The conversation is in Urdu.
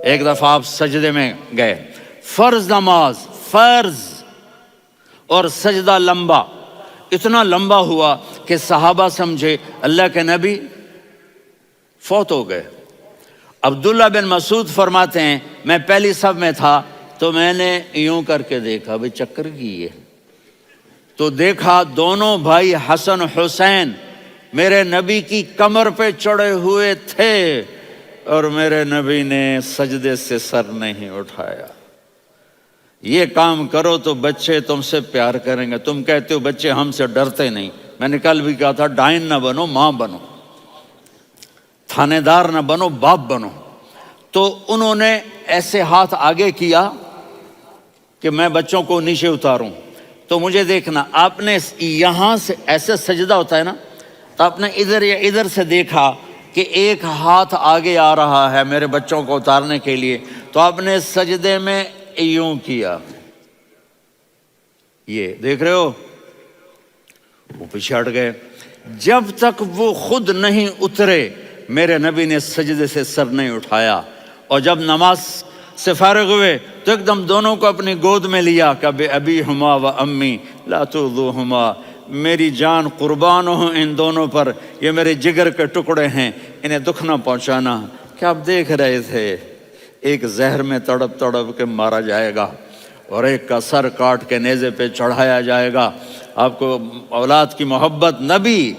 ایک دفعہ آپ سجدے میں گئے، فرض نماز، فرض، اور سجدہ لمبا، اتنا لمبا ہوا کہ صحابہ سمجھے اللہ کے نبی فوت ہو گئے۔ عبداللہ بن مسعود فرماتے ہیں میں پہلی صف میں تھا تو میں نے یوں کر کے دیکھا، بھئی چکر کی ہے، تو دیکھا دونوں بھائی حسن حسین میرے نبی کی کمر پہ چڑھے ہوئے تھے اور میرے نبی نے سجدے سے سر نہیں اٹھایا۔ یہ کام کرو تو بچے تم سے پیار کریں گے۔ تم کہتے ہو بچے ہم سے ڈرتے نہیں، میں نے کل بھی کہا تھا ڈائن نہ بنو، ماں بنو، تھانے دار نہ بنو، باپ بنو۔ تو انہوں نے ایسے ہاتھ آگے کیا کہ میں بچوں کو نیچے اتاروں، تو مجھے دیکھنا، آپ نے یہاں سے ایسے سجدہ ہوتا ہے نا، تو آپ نے ادھر یا ادھر سے دیکھا کہ ایک ہاتھ آگے آ رہا ہے میرے بچوں کو اتارنے کے لیے، تو آپ نے سجدے میں یوں کیا، یہ دیکھ رہے ہو، وہ پیچھے ہٹ گئے۔ جب تک وہ خود نہیں اترے میرے نبی نے سجدے سے سر نہیں اٹھایا، اور جب نماز سے فارغ ہوئے تو ایک دم دونوں کو اپنی گود میں لیا کہ ابی ہما و امی لا تؤذوہما، میری جان قربان ہو ان دونوں پر، یہ میرے جگر کے ٹکڑے ہیں، انہیں دکھ نہ پہنچانا۔ کیا آپ دیکھ رہے تھے ایک زہر میں تڑپ تڑپ کے مارا جائے گا اور ایک کا سر کاٹ کے نیزے پہ چڑھایا جائے گا۔ آپ کو اولاد کی محبت، نبی